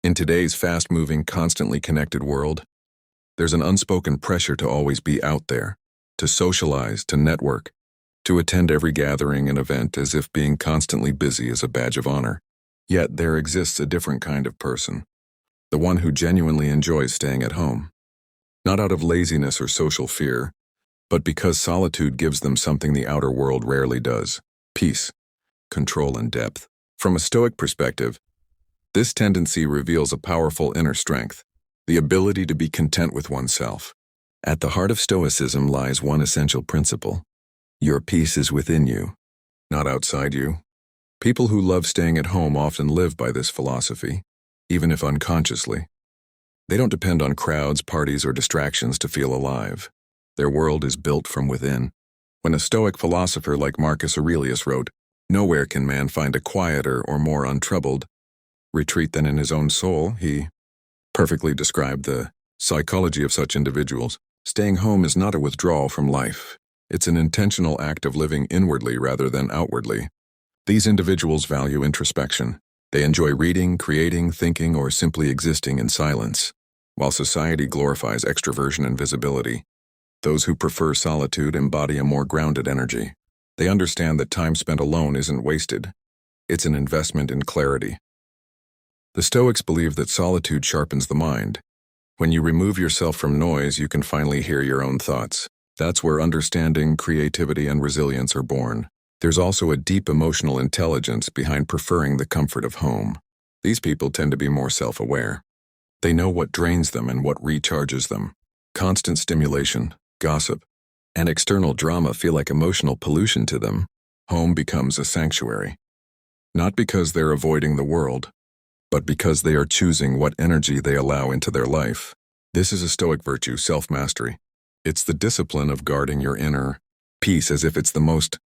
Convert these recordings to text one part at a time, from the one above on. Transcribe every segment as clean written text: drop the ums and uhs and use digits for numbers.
In today's fast-moving, constantly connected world, there's an unspoken pressure to always be out there, to socialize, to network, to attend every gathering and event as if being constantly busy is a badge of honor. Yet there exists a different kind of person, the one who genuinely enjoys staying at home. Not out of laziness or social fear, but because solitude gives them something the outer world rarely does: peace, control, and depth. From a Stoic perspective, this tendency reveals a powerful inner strength, the ability to be content with oneself. At the heart of Stoicism lies one essential principle: your peace is within you, not outside you. People who love staying at home often live by this philosophy, even if unconsciously. They don't depend on crowds, parties, or distractions to feel alive. Their world is built from within. When a Stoic philosopher like Marcus Aurelius wrote, "Nowhere can man find a quieter or more untroubled retreat than in his own soul," he perfectly described the psychology of such individuals. Staying home is not a withdrawal from life. It's an intentional act of living inwardly rather than outwardly. These individuals value introspection. They enjoy reading, creating, thinking, or simply existing in silence. While society glorifies extroversion and visibility, those who prefer solitude embody a more grounded energy. They understand that time spent alone isn't wasted. It's an investment in clarity. The Stoics believe that solitude sharpens the mind. When you remove yourself from noise, you can finally hear your own thoughts. That's where understanding, creativity, and resilience are born. There's also a deep emotional intelligence behind preferring the comfort of home. These people tend to be more self-aware. They know what drains them and what recharges them. Constant stimulation, gossip, and external drama feel like emotional pollution to them. Home becomes a sanctuary. Not because they're avoiding the world, but because they are choosing what energy they allow into their life. This is a Stoic virtue, self-mastery. It's the discipline of guarding your inner peace as if it's the most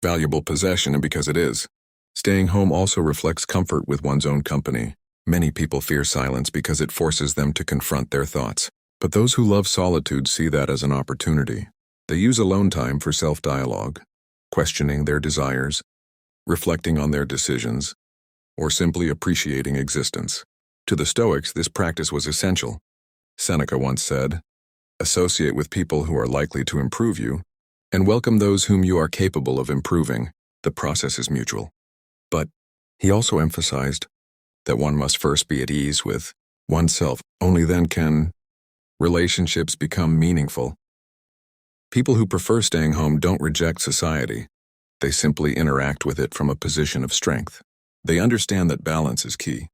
valuable possession, and because it is. Staying home also reflects comfort with one's own company. Many people fear silence because it forces them to confront their thoughts. But those who love solitude see that as an opportunity. They use alone time for self-dialogue, questioning their desires, reflecting on their decisions, or simply appreciating existence. To the Stoics, this practice was essential. Seneca once said, "Associate with people who are likely to improve you, and welcome those whom you are capable of improving. The process is mutual." But he also emphasized that one must first be at ease with oneself. Only then can relationships become meaningful. People who prefer staying home don't reject society. They simply interact with it from a position of strength. They understand that balance is key.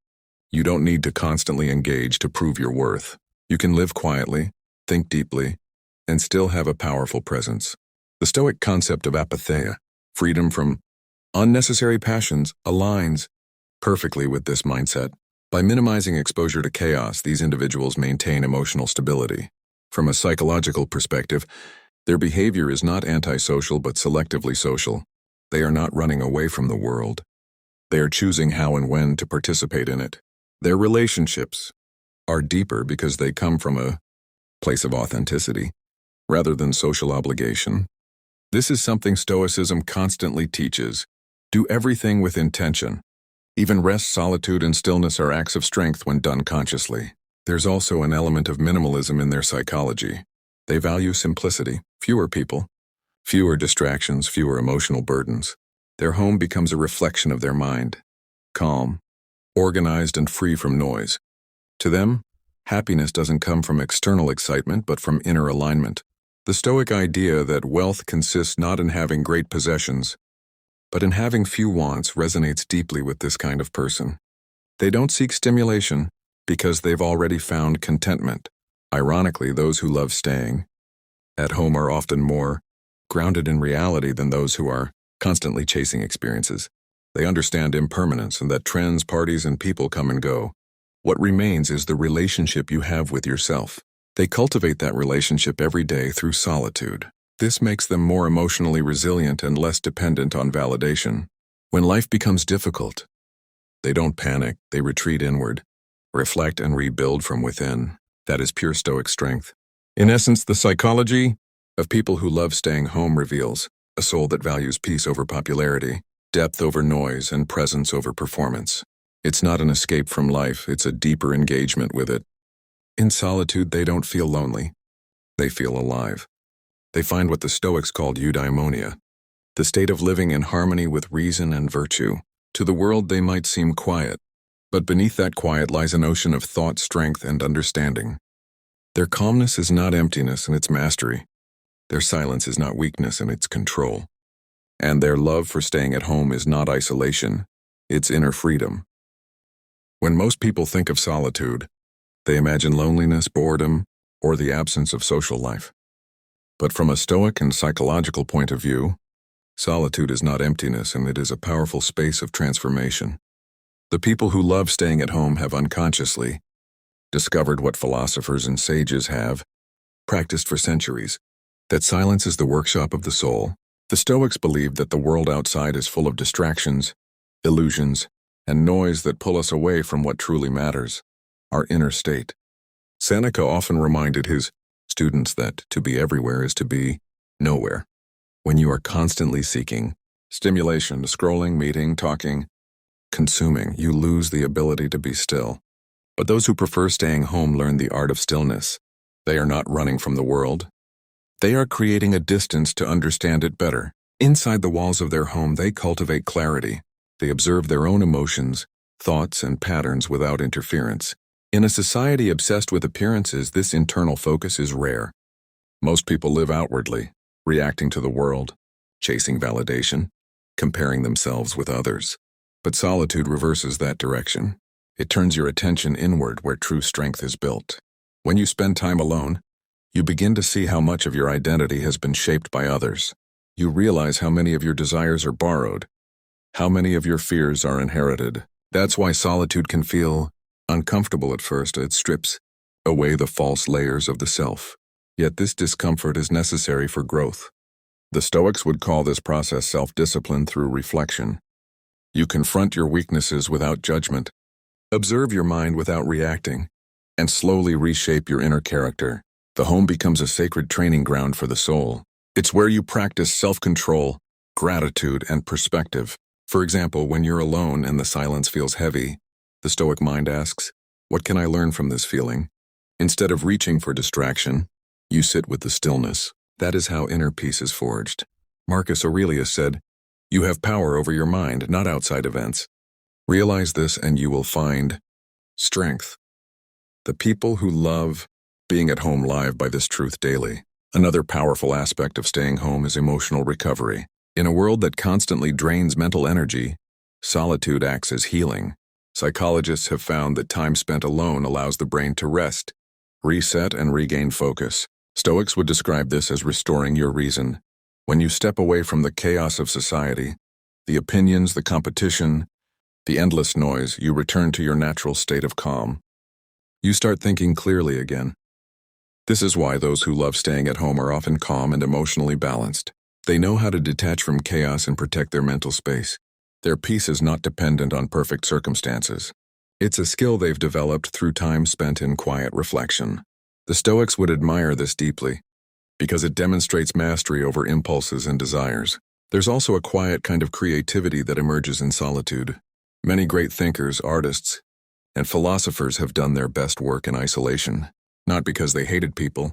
You don't need to constantly engage to prove your worth. You can live quietly, think deeply, and still have a powerful presence. The Stoic concept of apatheia, freedom from unnecessary passions, aligns perfectly with this mindset. By minimizing exposure to chaos, these individuals maintain emotional stability. From a psychological perspective, their behavior is not antisocial but selectively social. They are not running away from the world. They are choosing how and when to participate in it. Their relationships are deeper because they come from a place of authenticity, rather than social obligation. This is something Stoicism constantly teaches. Do everything with intention. Even rest, solitude, and stillness are acts of strength when done consciously. There's also an element of minimalism in their psychology. They value simplicity, fewer people, fewer distractions, fewer emotional burdens. Their home becomes a reflection of their mind, calm, organized, and free from noise. To them, happiness doesn't come from external excitement but from inner alignment. The Stoic idea that wealth consists not in having great possessions, but in having few wants resonates deeply with this kind of person. They don't seek stimulation because they've already found contentment. Ironically, those who love staying at home are often more grounded in reality than those who are constantly chasing experiences. They understand impermanence and that trends, parties, and people come and go. What remains is the relationship you have with yourself. They cultivate that relationship every day through solitude. This makes them more emotionally resilient and less dependent on validation. When life becomes difficult, they don't panic, they retreat inward, reflect, and rebuild from within. That is pure Stoic strength. In essence, the psychology of people who love staying home reveals a soul that values peace over popularity, depth over noise, and presence over performance. It's not an escape from life, it's a deeper engagement with it. In solitude, they don't feel lonely. They feel alive. They find what the Stoics called eudaimonia, the state of living in harmony with reason and virtue. To the world, they might seem quiet, but beneath that quiet lies an ocean of thought, strength, and understanding. Their calmness is not emptiness in its mastery. Their silence is not weakness in its control. And their love for staying at home is not isolation, it's inner freedom. When most people think of solitude, they imagine loneliness, boredom, or the absence of social life. But from a Stoic and psychological point of view, solitude is not emptiness, and it is a powerful space of transformation. The people who love staying at home have unconsciously discovered what philosophers and sages have practiced for centuries, that silence is the workshop of the soul. The Stoics believed that the world outside is full of distractions, illusions, and noise that pull us away from what truly matters, our inner state. Seneca often reminded his students that to be everywhere is to be nowhere. When you are constantly seeking stimulation, scrolling, meeting, talking, consuming, you lose the ability to be still. But those who prefer staying home learn the art of stillness. They are not running from the world. They are creating a distance to understand it better. Inside the walls of their home, they cultivate clarity. They observe their own emotions, thoughts, and patterns without interference. In a society obsessed with appearances, this internal focus is rare. Most people live outwardly, reacting to the world, chasing validation, comparing themselves with others. But solitude reverses that direction. It turns your attention inward where true strength is built. When you spend time alone, you begin to see how much of your identity has been shaped by others. You realize how many of your desires are borrowed, how many of your fears are inherited. That's why solitude can feel uncomfortable at first. It strips away the false layers of the self. Yet this discomfort is necessary for growth. The Stoics would call this process self-discipline through reflection. You confront your weaknesses without judgment, observe your mind without reacting, and slowly reshape your inner character. The home becomes a sacred training ground for the soul. It's where you practice self-control, gratitude, and perspective. For example, when you're alone and the silence feels heavy, the Stoic mind asks, "What can I learn from this feeling?" Instead of reaching for distraction, you sit with the stillness. That is how inner peace is forged. Marcus Aurelius said, "You have power over your mind, not outside events. Realize this and you will find strength." The people who love being at home live by this truth daily. Another powerful aspect of staying home is emotional recovery. In a world that constantly drains mental energy, solitude acts as healing. Psychologists have found that time spent alone allows the brain to rest, reset, and regain focus. Stoics would describe this as restoring your reason. When you step away from the chaos of society, the opinions, the competition, the endless noise, you return to your natural state of calm. You start thinking clearly again. This is why those who love staying at home are often calm and emotionally balanced. They know how to detach from chaos and protect their mental space. Their peace is not dependent on perfect circumstances. It's a skill they've developed through time spent in quiet reflection. The Stoics would admire this deeply, because it demonstrates mastery over impulses and desires. There's also a quiet kind of creativity that emerges in solitude. Many great thinkers, artists, and philosophers have done their best work in isolation, not because they hated people,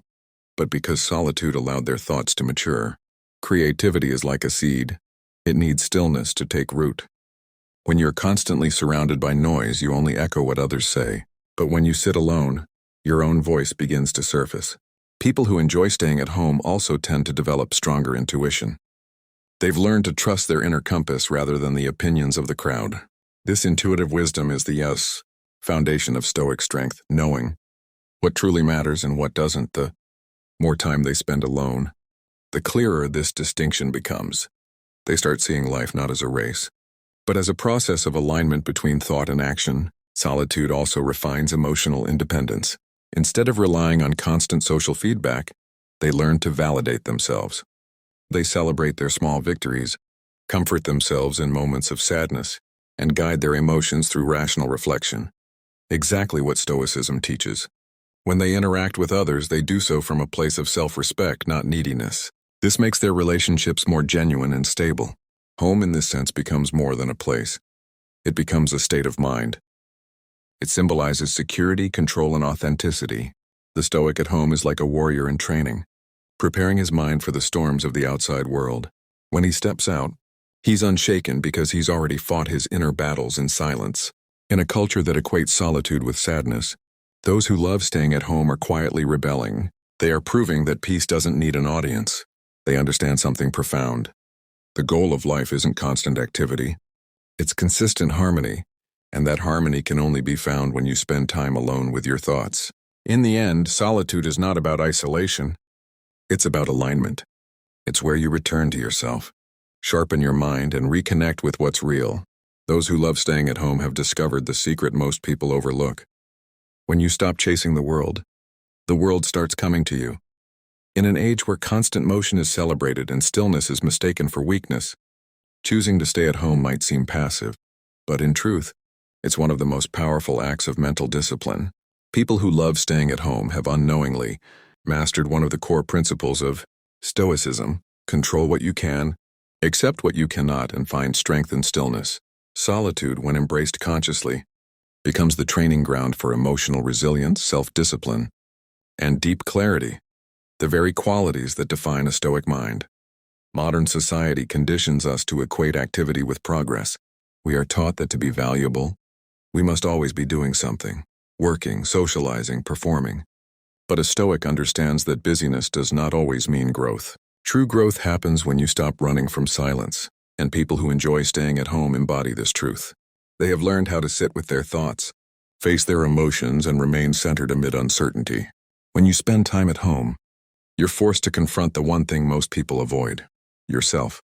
but because solitude allowed their thoughts to mature. Creativity is like a seed. It needs stillness to take root. When you're constantly surrounded by noise, you only echo what others say. But when you sit alone, your own voice begins to surface. People who enjoy staying at home also tend to develop stronger intuition. They've learned to trust their inner compass rather than the opinions of the crowd. This intuitive wisdom is the foundation of Stoic strength, knowing what truly matters and what doesn't. The more time they spend alone, the clearer this distinction becomes. They start seeing life not as a race, but as a process of alignment between thought and action. Solitude also refines emotional independence. Instead of relying on constant social feedback, they learn to validate themselves. They celebrate their small victories, comfort themselves in moments of sadness, and guide their emotions through rational reflection. Exactly what Stoicism teaches. When they interact with others, they do so from a place of self-respect, not neediness. This makes their relationships more genuine and stable. Home in this sense becomes more than a place. It becomes a state of mind. It symbolizes security, control, and authenticity. The Stoic at home is like a warrior in training, preparing his mind for the storms of the outside world. When he steps out, he's unshaken because he's already fought his inner battles in silence. In a culture that equates solitude with sadness, those who love staying at home are quietly rebelling. They are proving that peace doesn't need an audience. They understand something profound. The goal of life isn't constant activity. It's consistent harmony, and that harmony can only be found when you spend time alone with your thoughts. In the end, solitude is not about isolation. It's about alignment. It's where you return to yourself, sharpen your mind, and reconnect with what's real. Those who love staying at home have discovered the secret most people overlook. When you stop chasing the world starts coming to you. In an age where constant motion is celebrated and stillness is mistaken for weakness, choosing to stay at home might seem passive, but in truth, it's one of the most powerful acts of mental discipline. People who love staying at home have unknowingly mastered one of the core principles of Stoicism: control what you can, accept what you cannot, and find strength in stillness. Solitude, when embraced consciously, becomes the training ground for emotional resilience, self-discipline, and deep clarity, the very qualities that define a Stoic mind. Modern society conditions us to equate activity with progress. We are taught that to be valuable, we must always be doing something, working, socializing, performing. But a Stoic understands that busyness does not always mean growth. True growth happens when you stop running from silence, and people who enjoy staying at home embody this truth. They have learned how to sit with their thoughts, face their emotions, and remain centered amid uncertainty. When you spend time at home, you're forced to confront the one thing most people avoid: yourself.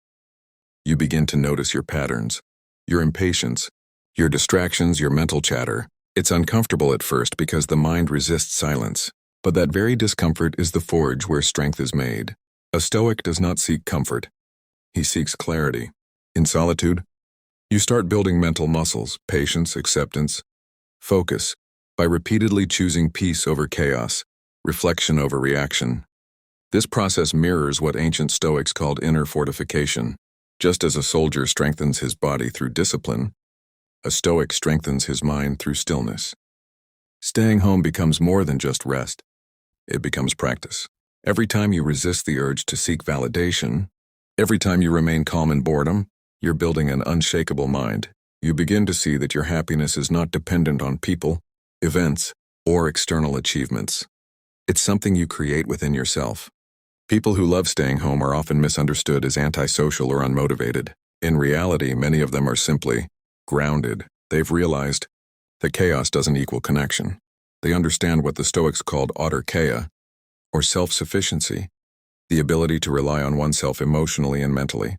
You begin to notice your patterns, your impatience, your distractions, your mental chatter. It's uncomfortable at first because the mind resists silence, but that very discomfort is the forge where strength is made. A Stoic does not seek comfort. He seeks clarity. In solitude, you start building mental muscles, patience, acceptance, focus, by repeatedly choosing peace over chaos, reflection over reaction. This process mirrors what ancient Stoics called inner fortification. Just as a soldier strengthens his body through discipline, a Stoic strengthens his mind through stillness. Staying home becomes more than just rest. It becomes practice. Every time you resist the urge to seek validation, every time you remain calm in boredom, you're building an unshakable mind. You begin to see that your happiness is not dependent on people, events, or external achievements. It's something you create within yourself. People who love staying home are often misunderstood as antisocial or unmotivated. In reality, many of them are simply grounded. They've realized that chaos doesn't equal connection. They understand what the Stoics called autarkeia, or self-sufficiency, the ability to rely on oneself emotionally and mentally.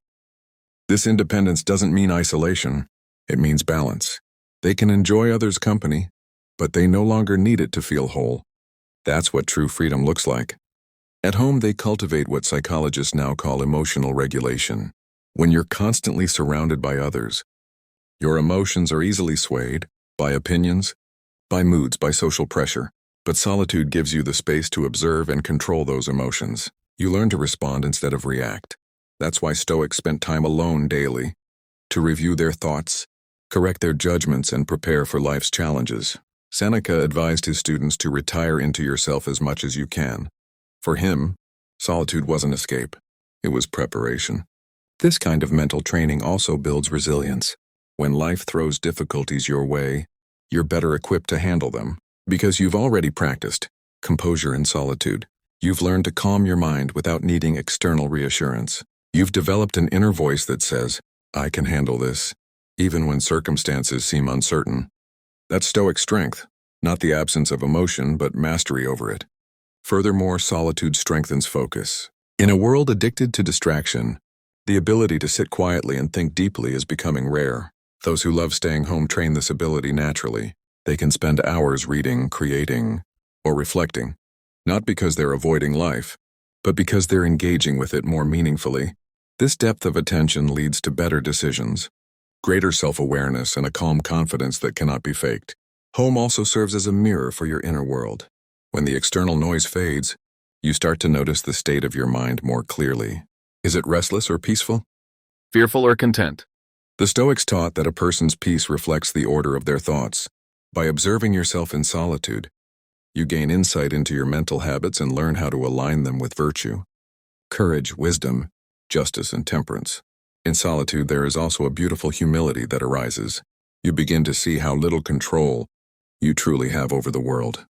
This independence doesn't mean isolation, it means balance. They can enjoy others' company, but they no longer need it to feel whole. That's what true freedom looks like. At home, they cultivate what psychologists now call emotional regulation. When you're constantly surrounded by others, your emotions are easily swayed by opinions, by moods, by social pressure. But solitude gives you the space to observe and control those emotions. You learn to respond instead of react. That's why Stoics spent time alone daily, to review their thoughts, correct their judgments, and prepare for life's challenges. Seneca advised his students to retire into yourself as much as you can. For him, solitude wasn't escape, it was preparation. This kind of mental training also builds resilience. When life throws difficulties your way, you're better equipped to handle them, because you've already practiced composure in solitude. You've learned to calm your mind without needing external reassurance. You've developed an inner voice that says, "I can handle this," even when circumstances seem uncertain. That's Stoic strength, not the absence of emotion, but mastery over it. Furthermore, solitude strengthens focus. In a world addicted to distraction, the ability to sit quietly and think deeply is becoming rare. Those who love staying home train this ability naturally. They can spend hours reading, creating, or reflecting, not because they're avoiding life, but because they're engaging with it more meaningfully. This depth of attention leads to better decisions, greater self-awareness, and a calm confidence that cannot be faked. Home also serves as a mirror for your inner world. When the external noise fades, you start to notice the state of your mind more clearly. Is it restless or peaceful? Fearful or content? The Stoics taught that a person's peace reflects the order of their thoughts. By observing yourself in solitude, you gain insight into your mental habits and learn how to align them with virtue, courage, wisdom, justice, and temperance. In solitude, there is also a beautiful humility that arises. You begin to see how little control you truly have over the world,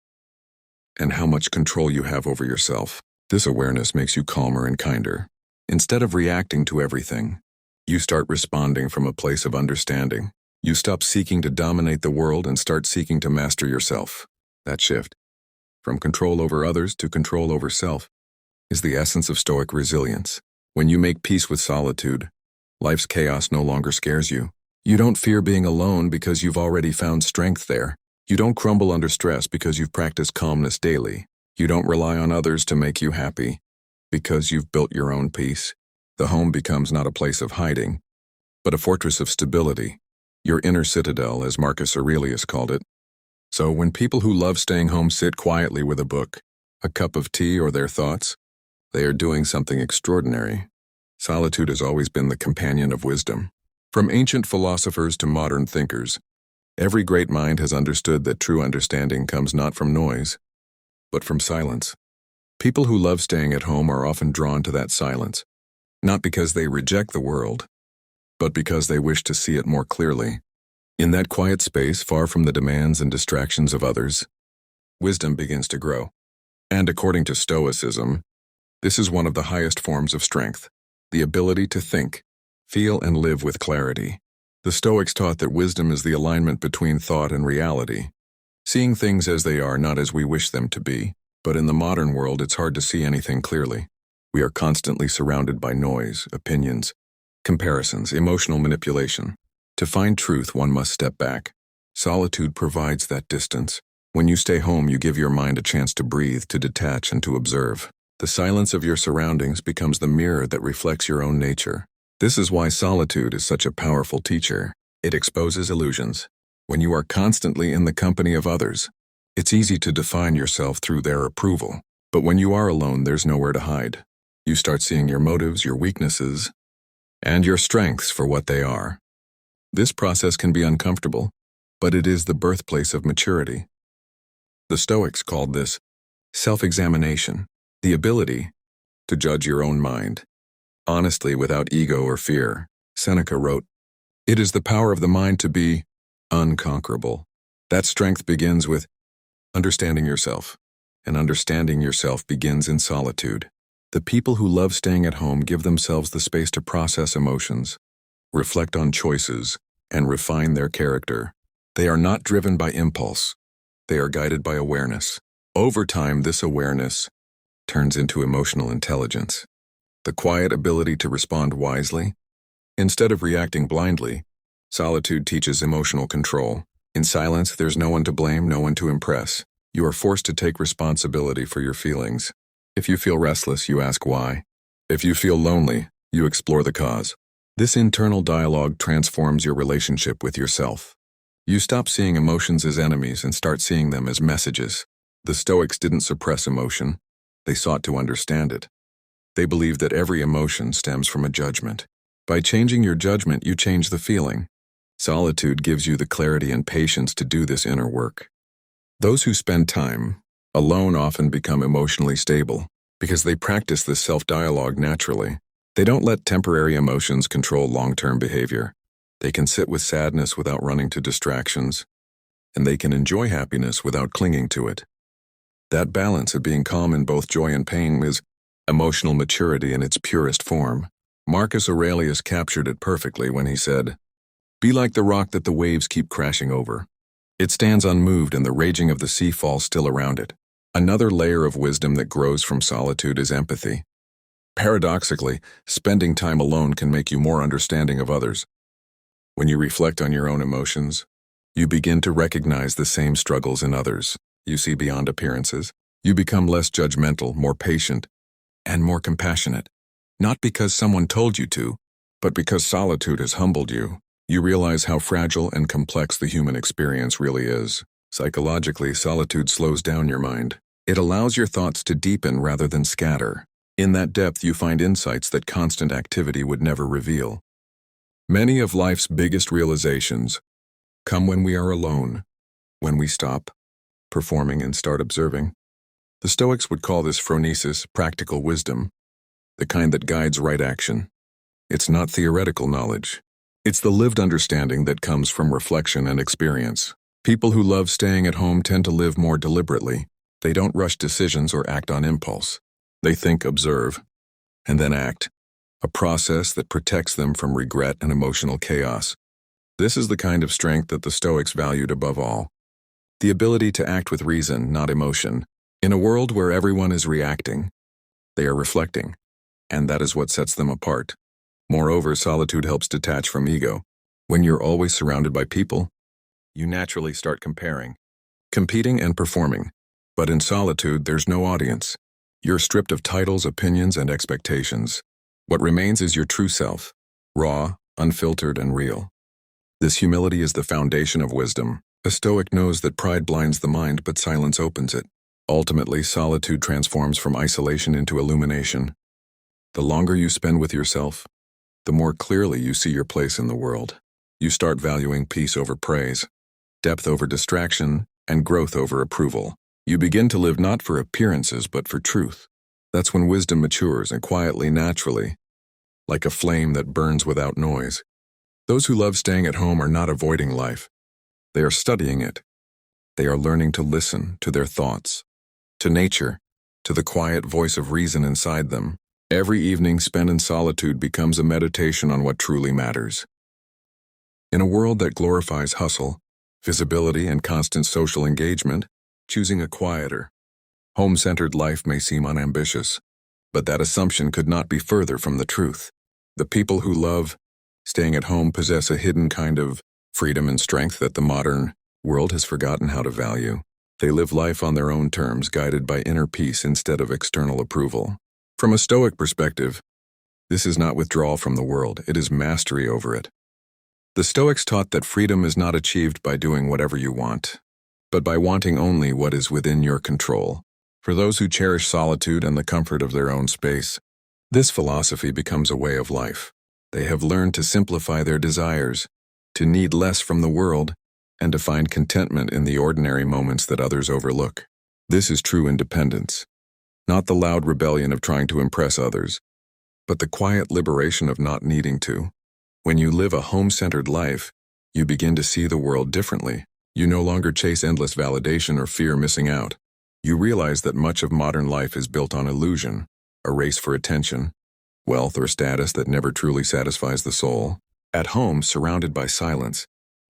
and how much control you have over yourself. This awareness makes you calmer and kinder. Instead of reacting to everything, you start responding from a place of understanding. You stop seeking to dominate the world and start seeking to master yourself. That shift, from control over others to control over self, is the essence of Stoic resilience. When you make peace with solitude, life's chaos no longer scares you. You don't fear being alone because you've already found strength there. You don't crumble under stress because you've practiced calmness daily. You don't rely on others to make you happy because you've built your own peace. The home becomes not a place of hiding, but a fortress of stability, your inner citadel, as Marcus Aurelius called it. So when people who love staying home sit quietly with a book, a cup of tea, or their thoughts, they are doing something extraordinary. Solitude has always been the companion of wisdom. From ancient philosophers to modern thinkers, every great mind has understood that true understanding comes not from noise, but from silence. People who love staying at home are often drawn to that silence, not because they reject the world, but because they wish to see it more clearly. In that quiet space, far from the demands and distractions of others, wisdom begins to grow. And according to Stoicism, this is one of the highest forms of strength, the ability to think, feel, and live with clarity. The Stoics taught that wisdom is the alignment between thought and reality, seeing things as they are, not as we wish them to be. But in the modern world, it's hard to see anything clearly. We are constantly surrounded by noise, opinions, comparisons, emotional manipulation. To find truth, one must step back. Solitude provides that distance. When you stay home, you give your mind a chance to breathe, to detach, and to observe. The silence of your surroundings becomes the mirror that reflects your own nature. This is why solitude is such a powerful teacher. It exposes illusions. When you are constantly in the company of others, it's easy to define yourself through their approval. But when you are alone, there's nowhere to hide. You start seeing your motives, your weaknesses, and your strengths for what they are. This process can be uncomfortable, but it is the birthplace of maturity. The Stoics called this self-examination, the ability to judge your own mind, honestly, without ego or fear. Seneca wrote, "It is the power of the mind to be unconquerable." That strength begins with understanding yourself, and understanding yourself begins in solitude. The people who love staying at home give themselves the space to process emotions, reflect on choices, and refine their character. They are not driven by impulse. They are guided by awareness. Over time, this awareness turns into emotional intelligence, the quiet ability to respond wisely. Instead of reacting blindly, solitude teaches emotional control. In silence, there's no one to blame, no one to impress. You are forced to take responsibility for your feelings. If you feel restless, you ask why. If you feel lonely, you explore the cause. This internal dialogue transforms your relationship with yourself. You stop seeing emotions as enemies and start seeing them as messages. The Stoics didn't suppress emotion. They sought to understand it. They believed that every emotion stems from a judgment. By changing your judgment, you change the feeling. Solitude gives you the clarity and patience to do this inner work. Those who spend time alone often become emotionally stable because they practice this self-dialogue naturally. They don't let temporary emotions control long-term behavior. They can sit with sadness without running to distractions, and they can enjoy happiness without clinging to it. That balance of being calm in both joy and pain is emotional maturity in its purest form. Marcus Aurelius captured it perfectly when he said, "Be like the rock that the waves keep crashing over. It stands unmoved and the raging of the sea falls still around it." Another layer of wisdom that grows from solitude is empathy. Paradoxically, spending time alone can make you more understanding of others. When you reflect on your own emotions, you begin to recognize the same struggles in others. You see beyond appearances. You become less judgmental, more patient, and more compassionate. Not because someone told you to, but because solitude has humbled you. You realize how fragile and complex the human experience really is. Psychologically, solitude slows down your mind. It allows your thoughts to deepen rather than scatter. In that depth, you find insights that constant activity would never reveal. Many of life's biggest realizations come when we are alone, when we stop performing and start observing. The Stoics would call this phronesis practical wisdom, the kind that guides right action. It's not theoretical knowledge. It's the lived understanding that comes from reflection and experience. People who love staying at home tend to live more deliberately. They don't rush decisions or act on impulse. They think, observe, and then act, a process that protects them from regret and emotional chaos. This is the kind of strength that the Stoics valued above all. The ability to act with reason, not emotion. In a world where everyone is reacting, they are reflecting, and that is what sets them apart. Moreover, solitude helps detach from ego. When you're always surrounded by people, you naturally start comparing, competing and performing. But in solitude, there's no audience. You're stripped of titles, opinions, and expectations. What remains is your true self, raw, unfiltered, and real. This humility is the foundation of wisdom. A Stoic knows that pride blinds the mind, but silence opens it. Ultimately, solitude transforms from isolation into illumination. The longer you spend with yourself, the more clearly you see your place in the world. You start valuing peace over praise, depth over distraction, and growth over approval. You begin to live not for appearances, but for truth. That's when wisdom matures, and quietly, naturally, like a flame that burns without noise. Those who love staying at home are not avoiding life. They are studying it. They are learning to listen to their thoughts, to nature, to the quiet voice of reason inside them. Every evening spent in solitude becomes a meditation on what truly matters. In a world that glorifies hustle, visibility, and constant social engagement, choosing a quieter, home-centered life may seem unambitious, but that assumption could not be further from the truth. The people who love staying at home possess a hidden kind of freedom and strength that the modern world has forgotten how to value. They live life on their own terms, guided by inner peace instead of external approval. From a Stoic perspective, this is not withdrawal from the world, it is mastery over it. The Stoics taught that freedom is not achieved by doing whatever you want, but by wanting only what is within your control. For those who cherish solitude and the comfort of their own space, this philosophy becomes a way of life. They have learned to simplify their desires, to need less from the world, and to find contentment in the ordinary moments that others overlook. This is true independence, not the loud rebellion of trying to impress others, but the quiet liberation of not needing to. When you live a home-centered life, you begin to see the world differently. You no longer chase endless validation or fear missing out. You realize that much of modern life is built on illusion, a race for attention, wealth, or status that never truly satisfies the soul. At home, surrounded by silence,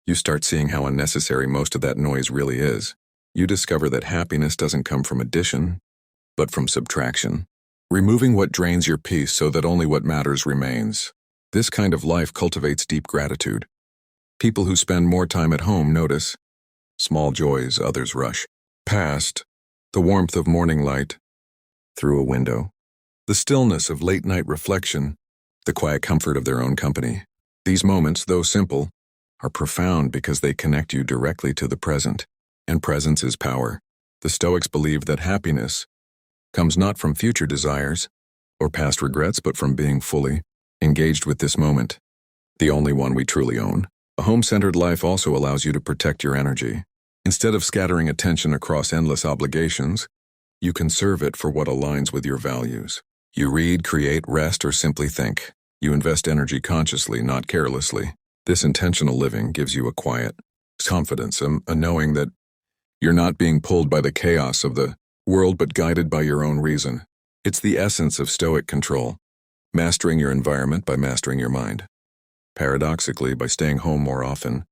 you start seeing how unnecessary most of that noise really is. You discover that happiness doesn't come from addition, but from subtraction, removing what drains your peace so that only what matters remains. This kind of life cultivates deep gratitude. People who spend more time at home notice small joys others rush past, the warmth of morning light through a window, the stillness of late-night reflection, the quiet comfort of their own company. These moments, though simple, are profound because they connect you directly to the present, and presence is power. The Stoics believed that happiness comes not from future desires or past regrets, but from being fully engaged with this moment, the only one we truly own. A home-centered life also allows you to protect your energy. Instead of scattering attention across endless obligations, you conserve it for what aligns with your values. You read, create, rest, or simply think. You invest energy consciously, not carelessly. This intentional living gives you a quiet confidence, a knowing that you're not being pulled by the chaos of the world but guided by your own reason. It's the essence of Stoic control, mastering your environment by mastering your mind. Paradoxically, by staying home more often,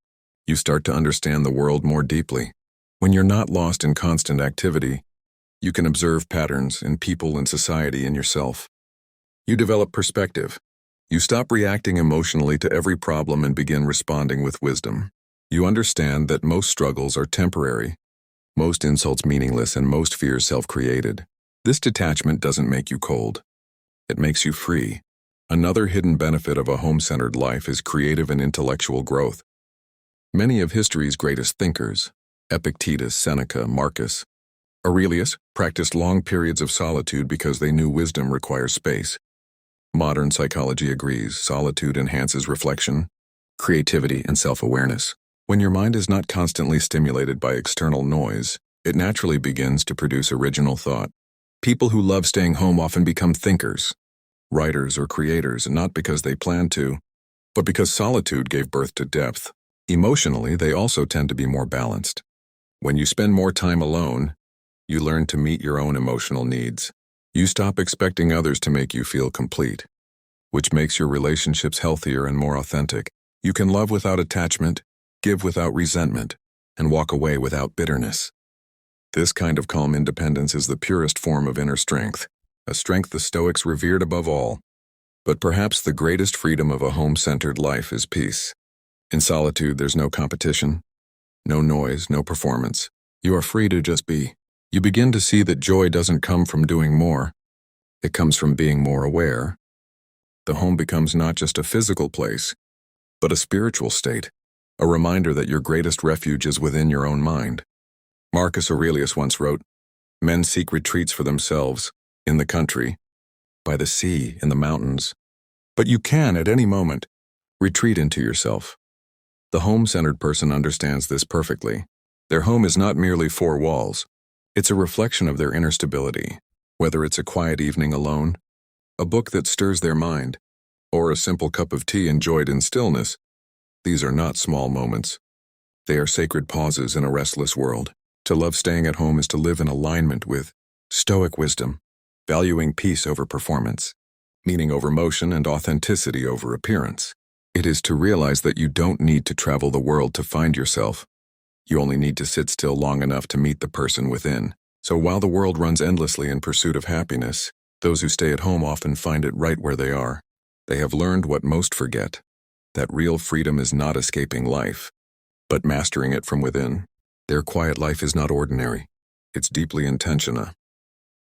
you start to understand the world more deeply. When you're not lost in constant activity, you can observe patterns in people and society and yourself. You develop perspective. You stop reacting emotionally to every problem and begin responding with wisdom. You understand that most struggles are temporary, most insults meaningless, and most fears self-created. This detachment doesn't make you cold. It makes you free. Another hidden benefit of a home-centered life is creative and intellectual growth. Many of history's greatest thinkers, Epictetus, Seneca, Marcus Aurelius, practiced long periods of solitude because they knew wisdom requires space. Modern psychology agrees solitude enhances reflection, creativity, and self-awareness. When your mind is not constantly stimulated by external noise, it naturally begins to produce original thought. People who love staying home often become thinkers, writers, or creators, not because they planned to, but because solitude gave birth to depth. Emotionally, they also tend to be more balanced. When you spend more time alone, you learn to meet your own emotional needs. You stop expecting others to make you feel complete, which makes your relationships healthier and more authentic. You can love without attachment, give without resentment, and walk away without bitterness. This kind of calm independence is the purest form of inner strength, a strength the Stoics revered above all. But perhaps the greatest freedom of a home-centered life is peace. In solitude, there's no competition, no noise, no performance. You are free to just be. You begin to see that joy doesn't come from doing more. It comes from being more aware. The home becomes not just a physical place, but a spiritual state, a reminder that your greatest refuge is within your own mind. Marcus Aurelius once wrote, "Men seek retreats for themselves, in the country, by the sea, in the mountains. But you can, at any moment, retreat into yourself." The home-centered person understands this perfectly. Their home is not merely four walls. It's a reflection of their inner stability, whether it's a quiet evening alone, a book that stirs their mind, or a simple cup of tea enjoyed in stillness. These are not small moments. They are sacred pauses in a restless world. To love staying at home is to live in alignment with Stoic wisdom, valuing peace over performance, meaning over motion, and authenticity over appearance. It is to realize that you don't need to travel the world to find yourself. You only need to sit still long enough to meet the person within. So while the world runs endlessly in pursuit of happiness, those who stay at home often find it right where they are. They have learned what most forget, that real freedom is not escaping life, but mastering it from within. Their quiet life is not ordinary. It's deeply intentional.